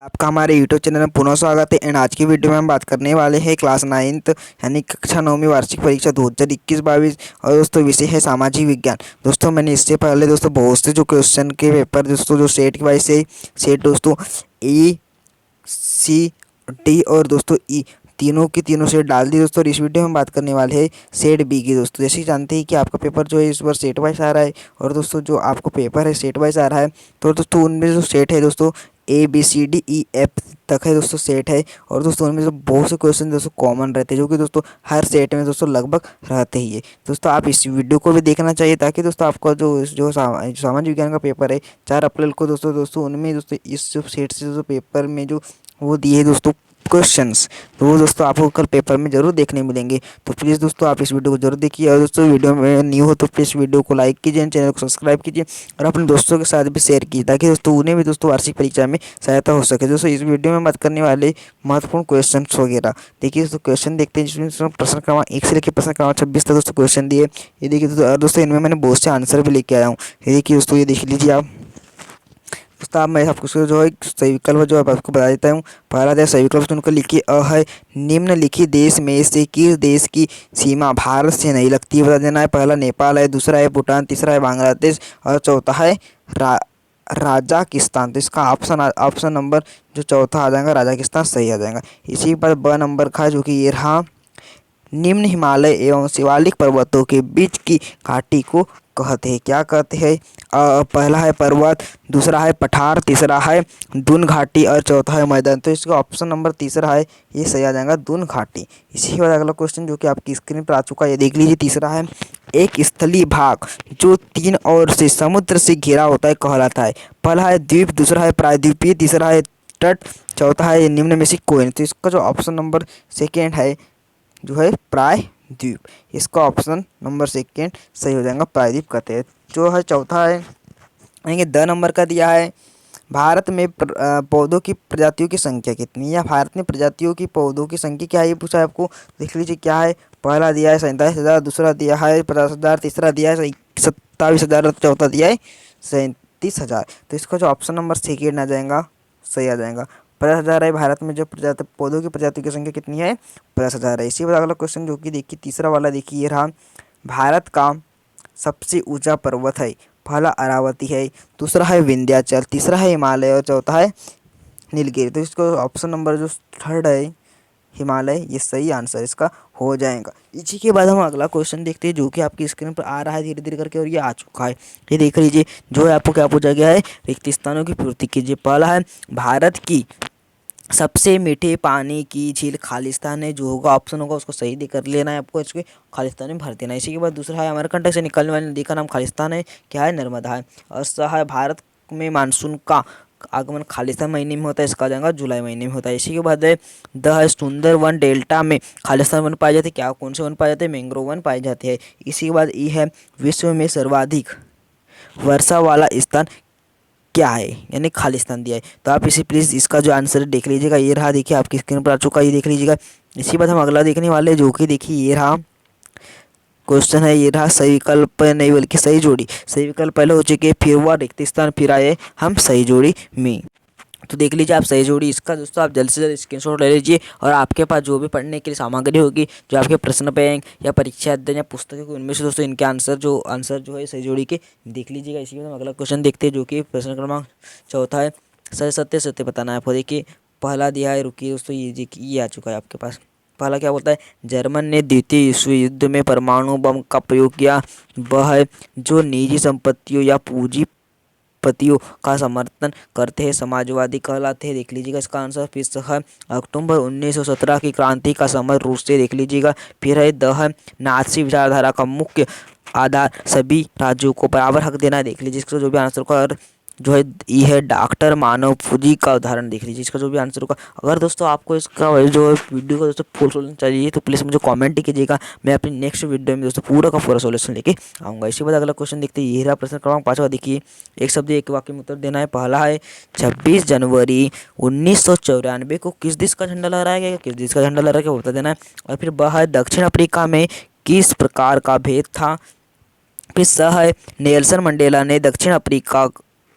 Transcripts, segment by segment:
आपका हमारे YouTube channel में पुनः स्वागत है। एंड आज की वीडियो में हम बात करने वाले हैं क्लास 9th यानी कक्षा 9वीं वार्षिक परीक्षा 2021-22 और दोस्तों विषय है सामाजिक विज्ञान। दोस्तों मैंने इससे पहले दोस्तों बहुत से जो क्वेश्चन के पेपर दोस्तों जो सेट की वाइज से सेट दोस्तों ई सी डी और दोस्तों ई तीनों की तीनों सेट डाल दी दोस्तों। इस वीडियो में हम बात करने वाले हैं सेट बी की। दोस्तों जैसे कि जानते हैं कि आपका पेपर जो है इस बार सेट वाइज आ रहा है और दोस्तों जो आपको पेपर है सेट वाइज आ रहा है तो दोस्तों उनमें जो सेट है दोस्तों ABCDEF तक है दोस्तों सेट है। और दोस्तों उनमें जो बहुत से क्वेश्चन दोस्तों कॉमन रहते हैं जो कि दोस्तों हर सेट में दोस्तों लगभग रहते ही है। दोस्तों आप इस वीडियो को भी देखना चाहिए ताकि दोस्तों आपका जो सामाजिक विज्ञान का पेपर है 4 अप्रैल को दोस्तों उनमें दोस्तों इस जो सेट से जो पेपर में जो वो दिए दोस्तों क्वेश्चंस तो वो दोस्तों आपको कल पेपर में जरूर देखने मिलेंगे। तो प्लीज़ दोस्तों आप इस वीडियो को जरूर देखिए और दोस्तों वीडियो में न्यू हो तो प्लीज़ वीडियो को लाइक कीजिए, चैनल को सब्सक्राइब कीजिए और अपने दोस्तों के साथ भी शेयर कीजिए ताकि दोस्तों उन्हें भी दोस्तों वार्षिक परीक्षा में सहायता हो सके। दोस्तों इस वीडियो में बात करने वाले महत्वपूर्ण क्वेश्चन वगैरह देखिए। दोस्तों क्वेश्चन देखते हैं जिसमें प्रश्न क्रमांक 1 से लेकर प्रश्न क्रमांक 26 तक दोस्तों क्वेश्चन दिए। ये देखिए दोस्तों इनमें मैंने बहुत से आंसर भी लेके आया हूँ। ये देखिए दोस्तों, ये देख लीजिए आप। दोस्तों अब मैं आपको जो है सही विकल्प जो है आपको बता देता हूँ। पहला देश सही विकल्प चुनकर लिखिए अ है। निम्नलिखित देश में से किस देश की सीमा भारत से नहीं लगती बता देना है। पहला नेपाल है, दूसरा है भूटान, तीसरा है बांग्लादेश और चौथा है राजाकिस्तान। तो इसका ऑप्शन नंबर जो चौथा आ जाएगा राजाकिस्तान सही आ जाएगा। इसी पर ब नंबर का जो कि ये रहा। निम्न हिमालय एवं शिवालिक पर्वतों के बीच की घाटी को कहते हैं, क्या कहते हैं? पहला है पर्वत, दूसरा है पठार, तीसरा है दून घाटी और चौथा है मैदान। तो इसका ऑप्शन नंबर तीसरा है, ये सही आ जाएगा दून घाटी। इसी के बाद अगला क्वेश्चन जो कि आपकी स्क्रीन पर आ चुका है, ये देख लीजिए। तीसरा है एक स्थलीय भाग जो 3 ओर से समुद्र से घिरा होता है कहलाता है। पहला है द्वीप, दूसरा है प्रायद्वीपीय, तीसरा है तट, चौथा है निम्न में से कोई नहीं। तो इसका जो ऑप्शन नंबर सेकेंड है जो है प्रायद्वीप, इसका ऑप्शन नंबर सेकेंड सही हो जाएगा, प्रायद्वीप कहते हैं। जो है चौथा है यानी कि द नंबर का दिया है। भारत में पौधों की प्रजातियों की संख्या कितनी है या भारत में प्रजातियों की पौधों की संख्या क्या है ये पूछा है आपको। देख लीजिए क्या है। पहला दिया है 47,000, दूसरा दिया है 50,000, तीसरा दिया है 27,000 और चौथा दिया है 37,000। तो इसका जो ऑप्शन नंबर सेकेंड आ जाएगा सही आ जाएगा। 50,000 है। भारत में जो पौधों की प्रजातियों की संख्या कितनी है? 50,000 है। इसी बात अगला क्वेश्चन जो कि देखिए तीसरा वाला देखिए ये रहा। भारत का सबसे ऊंचा पर्वत है। पहला अरावती है, दूसरा है विंध्याचल, तीसरा है हिमालय और चौथा है नीलगिरी। तो इसको ऑप्शन नंबर जो थर्ड है हिमालय, ये सही आंसर इसका हो जाएगा। इसी के बाद हम अगला क्वेश्चन देखते हैं जो कि आपकी स्क्रीन पर आ रहा है धीरे धीरे करके और ये आ चुका है। ये देख लीजिए जो है आपको क्या पूछा गया है, रिक्त स्थानों की पूर्ति कीजिए। पहला है भारत की सबसे मीठे पानी की झील खालिस्तान है। जो होगा ऑप्शन होगा उसको सही दे कर लेना है आपको, इसको खालिस्तान में भर देना है। इसी के बाद दूसरा है अमरकंटक से निकलने वाली नदी का नाम खालिस्तान है, क्या है? नर्मदा है। और सा है भारत में मानसून का आगमन खालिस्तान महीने में होता है, इसका जाएगा जुलाई महीने में होता है। इसी के बाद है द है सुंदर वन डेल्टा में खालिस्तान वन पाए जाते हैं, क्या कौन से वन पाए जाते हैं? मैंग्रोव वन पाए जाते हैं। इसी के बाद ई है विश्व में सर्वाधिक वर्षा वाला स्थान क्या है, यानी खालिस्तान दिया है। तो आप इसी प्लीज़ इसका जो आंसर देख लीजिएगा, ये रहा देखिए आपकी स्क्रीन पर आ चुका है, ये देख लीजिएगा। इसी बाद हम अगला देखने वाले जो कि देखिए ये रहा क्वेश्चन है, ये रहा सही विकल्प नहीं बल्कि सही जोड़ी। सही विकल्प पहले हो चुके फिर हुआ रिक्त स्थान फिर आए हम सही जोड़ी में। तो देख लीजिए आप सही जोड़ी। इसका दोस्तों आप जल्द से जल्द स्क्रीनशॉट ले लीजिए और आपके पास जो भी पढ़ने के लिए सामग्री होगी, जो आपके प्रश्न बैंक या परीक्षा अध्ययन या पुस्तकें होगी, उनमें से दोस्तों इनके आंसर जो है सही जोड़ी के देख लीजिएगा। इसी में हम अगला क्वेश्चन देखते हैं जो कि प्रश्न क्रमांक चौथा है। सही सत्य सत्य बताना है आपको। देखिए पहला दिया है, रुकिए दोस्तों, ये आ चुका है आपके पास। पहला क्या बोलता है? जर्मन ने द्वितीय विश्व युद्ध में परमाणु बम का प्रयोग किया। वह है जो निजी संपत्तियों या पूंजीपतियों का समर्थन करते हैं समाजवादी कहलाते हैं। देख लीजिएगा इसका आंसर। फिर है अक्टूबर 1917 की क्रांति का समर रूस से, देख लीजिएगा। फिर है द है नाज़ी विचारधारा का मुख्य आधार सभी राज्यों को बराबर हक देना है, देख लीजिए इसका जो भी आंसर होगा। और जो है ये है डॉक्टर मानव पूंजी का उदाहरण, देख लीजिए इसका जो भी आंसर होगा। अगर दोस्तों आपको इसका जो है वीडियो का दोस्तों फुल सोल्यूशन चाहिए तो प्लीज़ मुझे कमेंट कीजिएगा, मैं अपनी नेक्स्ट वीडियो में दोस्तों पूरा का पूरा सोल्यूशन लेके आऊँगा। इसके बाद अगला क्वेश्चन देखते हैं। ये रहा प्रश्न क्रमांक 5वां। देखिए एक शब्द एक वाक्य में उत्तर देना है। पहला है 26 जनवरी 1994 को किस देश का झंडा लहराया गया, किस देश का झंडा लहराया गया उत्तर देना है। और फिर ब है दक्षिण अफ्रीका में किस प्रकार का भेद था। फिर स है नेल्सन मंडेला ने दक्षिण अफ्रीका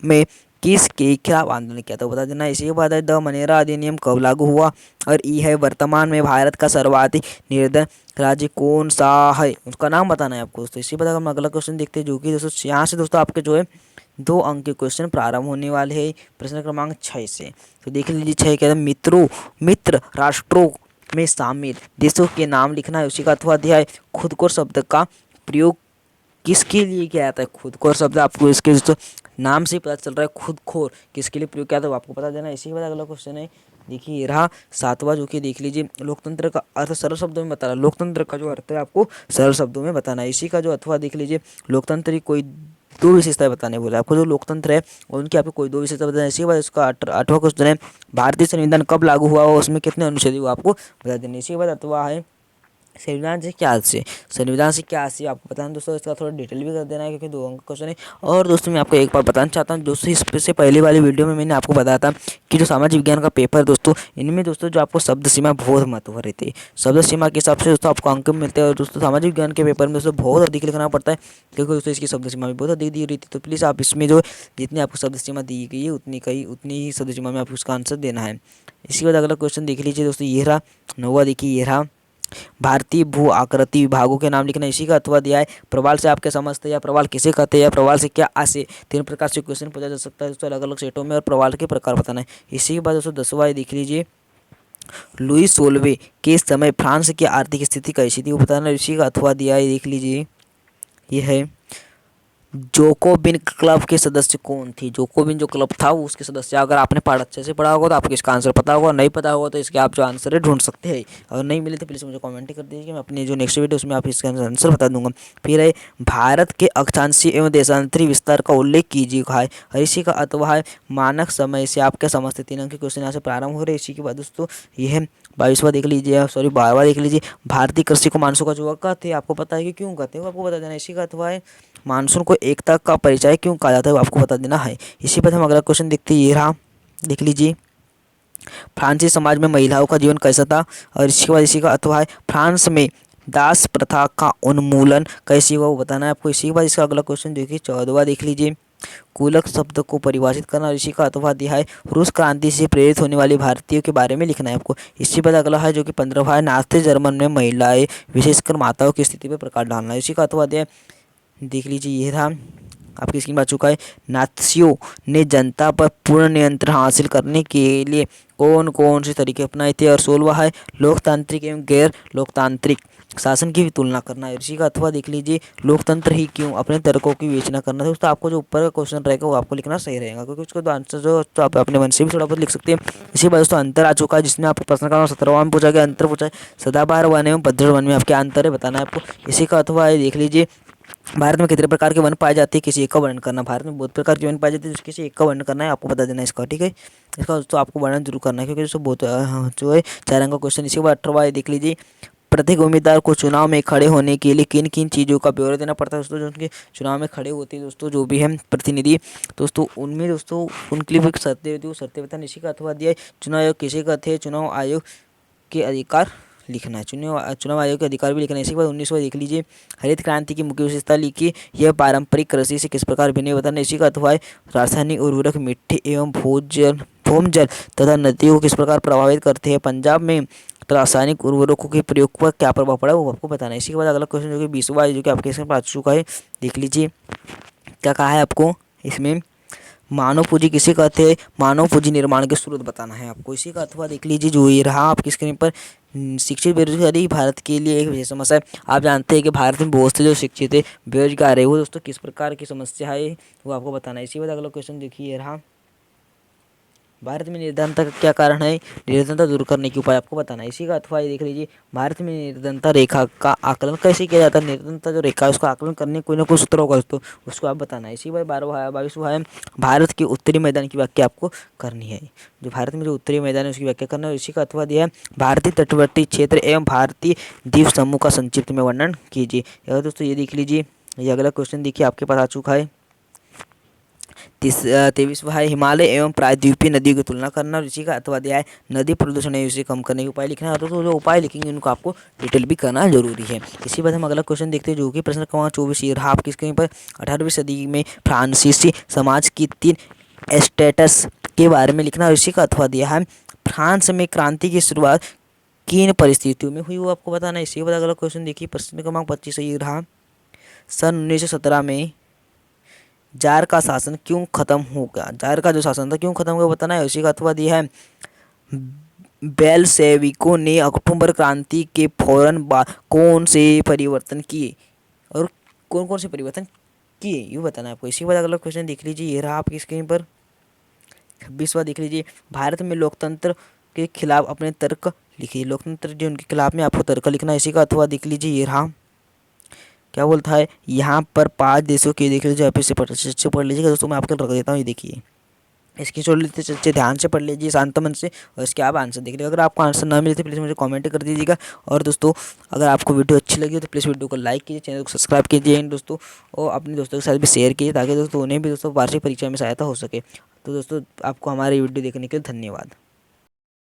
में किसके खिलाफ आंदोलन किया था बता देना। इसी के बाद है द मनेरा अधिनियम कब लागू हुआ, और ई है वर्तमान में भारत का सर्वाधिक निर्धन राज्य कौन सा है, उसका नाम बताना है आपको दोस्तों। इसी के बाद हम अगला क्वेश्चन देखते हैं, जो कि दोस्तों यहाँ से दोस्तों आपके जो है 2 अंक के क्वेश्चन प्रारंभ होने वाले हैं प्रश्न क्रमांक 6 से। तो देख लीजिए 6 कहते हैं मित्र राष्ट्रों में शामिल देशों के नाम लिखना है। उसी का अथवा अध्याय खुद को शब्द का प्रयोग किसके लिए किया जाता है। खुद खोर शब्द आपको इसके दोस्तों नाम से ही पता चल रहा है, खुद खोर किसके लिए प्रयोग किया था वो आपको बता देना। इसी के बाद अगला क्वेश्चन है, देखिए ये रहा 7वां, जो कि देख लीजिए लोकतंत्र का अर्थ सरल शब्दों में बता रहा है। लोकतंत्र का जो अर्थ है आपको सरल शब्दों में बताना है। इसी का जो अथवा देख लीजिए लोकतंत्र की कोई 2 विशेषताएं बताने बोला आपको। जो लोकतंत्र है उनकी आपको कोई 2 विशेषता बताना है। इसी के बाद इसका 8वां क्वेश्चन है, भारतीय संविधान कब लागू हुआ और उसमें कितने अनुच्छेद वो आपको बता देना। इसी के बाद अथवा है संविधान से क्या आशय, संविधान से क्या आशय आपको बताना दोस्तों। इसका थोड़ा डिटेल भी कर देना है क्योंकि 2 अंक का क्वेश्चन है। और दोस्तों मैं आपको एक बार बताना चाहता हूँ दोस्तों, इससे पहले वाली वीडियो में मैंने आपको बताया था कि जो सामाजिक विज्ञान का पेपर दोस्तों, इनमें दोस्तों जो आपको शब्द सीमा बहुत महत्व रहती है। शब्द सीमा के हिसाब से दोस्तों आपको अंक मिलते हैं। और दोस्तों सामाजिक विज्ञान के पेपर में दोस्तों बहुत अधिक लिखना पड़ता है क्योंकि दोस्तों इसकी शब्द सीमा भी बहुत अधिक दी रहती है। तो प्लीज़ आप इसमें जो जितनी आपको शब्द सीमा दी गई है उतनी ही शब्द सीमा में आपको उसका आंसर देना है। इसके बाद अगला क्वेश्चन देख लीजिए दोस्तों, ये रहा 9वां, देखिए ये रहा भारतीय भू आकृति विभागों के नाम लिखना। इसी का अथवा दिया है प्रवाल से आप क्या समझते हैं, या प्रवाल किसे कहते हैं, या प्रवाल से क्या आशय। 3 प्रकार से क्वेश्चन पूछा जा सकता है दोस्तों अलग अलग सेटों में, और प्रवाल के प्रकार बताना है। इसी के बाद दोस्तों 10वां देख लीजिए, लुई 16वें के समय फ्रांस की आर्थिक स्थिति कैसी थी वो बताना। इसी का अथवा दिया है, देख लीजिए ये है जोकोबिन क्लब के सदस्य कौन थी। जोकोबिन जो क्लब था वो उसके सदस्य, अगर आपने पढ़ा अच्छे से पढ़ा होगा तो आपको इसका आंसर पता होगा, नहीं पता होगा तो इसके आप जो आंसर है ढूंढ सकते हैं। अगर नहीं मिले तो प्लीज़ मुझे कमेंट कर दीजिए, मैं अपनी जो नेक्स्ट वीडियो उसमें आप इसका आंसर बता दूंगा। फिर है भारत के अक्षांशीय एवं देशांतरी विस्तार का उल्लेख कीजिए है। और इसी का अथवा है मानक समय से आप क्या समझते। 3 अंक के क्वेश्चन यहाँ से प्रारंभ हो रहे हैं। इसी के बाद दोस्तों ये है 22वां देख लीजिए, सॉरी 12वां देख लीजिए, भारतीय कृषि को मानसून का जुआ कहते हैं। आपको पता है कि क्यों कहते हैं वो आपको बता देना। इसी का अथवा है मानसून को एकता का परिचय क्यों कहा जाता है वो आपको बता देना है। इसी पर हम अगला क्वेश्चन देखते हैं, ये रहा देख लीजिए फ्रांसीसी समाज में महिलाओं का जीवन कैसा था। और इसके बाद इसी का अथवा है फ्रांस में दास प्रथा का उन्मूलन कैसे हुआ वो बताना है आपको। इसी के बाद इसका अगला क्वेश्चन देखिए 14वां देख लीजिए, कूलक शब्द को परिभाषित करना। और इसी का अथवा दिया है रूस क्रांति से प्रेरित होने वाले भारतीयों के बारे में लिखना है आपको। इसी बाद अगला है जो कि 15वां है, नास्ते जर्मन में महिलाएं विशेषकर माताओं की स्थिति पर प्रकाश डालना है। इसी का अथवा दिया है देख लीजिए, ये था आपकी स्क्रीन पर आ चुका है, नात्सियों ने जनता पर पूर्ण नियंत्रण हासिल करने के लिए कौन कौन से तरीके अपनाए थे। और 16वां है लोकतांत्रिक एवं गैर लोकतांत्रिक शासन की भी तुलना करना है। इसी का अथवा देख लीजिए लोकतंत्र ही क्यों, अपने तर्कों की विवेचना करना है। दोस्तों आपको जो ऊपर का क्वेश्चन रहेगा वो आपको लिखना सही रहेगा क्योंकि उसका तो आंसर जो तो आप अपने मन से भी थोड़ा बहुत लिख सकते हैं। इसी बात दोस्तों अंतर आ चुका है जिसमें आपको प्रश्न का 17वां में पूछा गया, अंतर पूछा है सदाबहार वन एवं पतझड़ वन में आपके अंतर है बताना है आपको। इसी का अथवा है देख लीजिए भारत में कितने प्रकार के वन पाए जाते हैं, किसी एक का वर्णन करना। भारत में बहुत प्रकार के वन पाए जाते हैं, किसी एक का वर्णन करना है आपको बता देना इसका, ठीक है। इसका तो आपको वर्णन जरूर करना है क्योंकि दोस्तों बहुत जो है 4 अंक का क्वेश्चन। इसी के बाद 18वां देख लीजिए, प्रत्येक उम्मीदवार को चुनाव में खड़े होने के लिए किन किन चीज़ों का ब्यौरा देना पड़ता है दोस्तों। जो उनके चुनाव में खड़े होते हैं दोस्तों जो भी है प्रतिनिधि दोस्तों, उनमें दोस्तों उनके लिए भी शर्तें होती है, वो शर्तें बताना। इसी का अथवा दिया है चुनाव आयोग किसे कहते हैं, चुनाव आयोग के अधिकार लिखना है, चुनाव आयोग के अधिकार भी लिखना है। इसी के बाद 19वां देख लीजिए, हरित क्रांति की मुख्य विशेषता लिखिए, यह पारंपरिक कृषि से किस प्रकार भिन्न है बताना। इसी का अथवा है रासायनिक उर्वरक मिट्टी एवं भूजल तथा नदियों को किस प्रकार प्रभावित करते हैं। पंजाब में रासायनिक उर्वरकों के प्रयोग पर क्या प्रभाव पड़ा है वो आपको बताना है। इसी के बाद अगला क्वेश्चन जो कि 20वां जो कि आपके इसमें आ चुका है, देख लीजिए क्या कहा है आपको इसमें, मानव पूंजी किसे कहते हैं, मानव पूंजी निर्माण के स्रोत बताना है आपको। इसी का अथवा देख लीजिए जो ये रहा आपकी स्क्रीन पर, शिक्षित बेरोजगारी भारत के लिए एक विशेष समस्या है। आप जानते हैं कि भारत में बहुत से जो शिक्षित है बेरोजगार है वो दोस्तों किस प्रकार की समस्या है वो आपको बताना है। इसी बाद अगला क्वेश्चन देखिए ये रहा, भारत में निर्धनता का क्या कारण है, निर्धनता दूर करने के उपाय आपको बताना है। इसी का अथवा ये देख लीजिए, भारत में निर्धनता रेखा का आकलन कैसे किया जाता है। निर्धनता जो रेखा है उसका आकलन करने कोई ना कोई सूत्र होगा दोस्तों, उसको आप बताना है। इसी बार 22वां है, भारत के उत्तरी मैदान की व्याख्या आपको करनी है। जो भारत में जो उत्तरी मैदान है उसकी व्याख्या करना है। इसी का अथवा दिया है भारतीय तटवर्ती क्षेत्र एवं भारतीय द्वीप समूह का संक्षिप्त में वर्णन कीजिए। यह दोस्तों ये देख लीजिए, ये अगला क्वेश्चन देखिए आपके पास आ चुका है। 23वां है हिमालय एवं प्रायद्वीपीय नदियों की तुलना करना। और इसी का अथवा दिया है नदी प्रदूषण है उसे कम करने के उपाय लिखना है। तो जो उपाय लिखेंगे उनको आपको डिटेल भी करना जरूरी है। इसी बाद हम अगला क्वेश्चन देखते हैं जो कि प्रश्न क्रमांक 24 ये रहा आपकी स्क्रीन पर। 18वीं सदी में फ्रांसीसी समाज की 3 स्टेटस के बारे में लिखना और इसी का अथवा दिया है। फ्रांस में क्रांति की शुरुआत किन परिस्थितियों में हुई वो आपको बताना है। इसी के बाद अगला क्वेश्चन देखिए, प्रश्न क्रमांक 25 ये रहा। सन 1917 में जार का शासन क्यों खत्म हो गया? जार का जो शासन था क्यों खत्म हो गया बताना है। इसी का अथवा दिया है। बेलशेविकों ने अक्टूबर क्रांति के फौरन बाद कौन से परिवर्तन किए और कौन कौन से परिवर्तन किए ये बताना है आपको। इसी के बाद अगला क्वेश्चन देख लीजिए, ये रहा आपकी स्क्रीन पर। 26वां देख लीजिए, भारत में लोकतंत्र के खिलाफ अपने तर्क लिखिए। लोकतंत्र जो उनके खिलाफ में आपको तर्क लिखना है। इसी का अथवा देख लीजिए, ये रहा। क्या बोलता है यहाँ पर 5 देशों के देख लीजिए, आप इसे पढ़ लीजिएगा दोस्तों। मैं आपको रख देता हूँ, ये देखिए इसकी छोड़ लेते अच्छे ध्यान से पढ़ लीजिए शांत मन से, और इसके आप आंसर देख लीजिए। अगर आपको आंसर ना मिले तो प्लीज़ मुझे कमेंट कर दीजिएगा। और दोस्तों अगर आपको वीडियो अच्छी लगी हो तो प्लीज़ वीडियो को लाइक कीजिए, चैनल को सब्सक्राइब कीजिए दोस्तों, और अपने दोस्तों के साथ भी शेयर कीजिए ताकि दोस्तों उन्हें भी दोस्तों वार्षिक परीक्षा में सहायता हो सके। तो दोस्तों आपको हमारी वीडियो देखने के लिए धन्यवाद।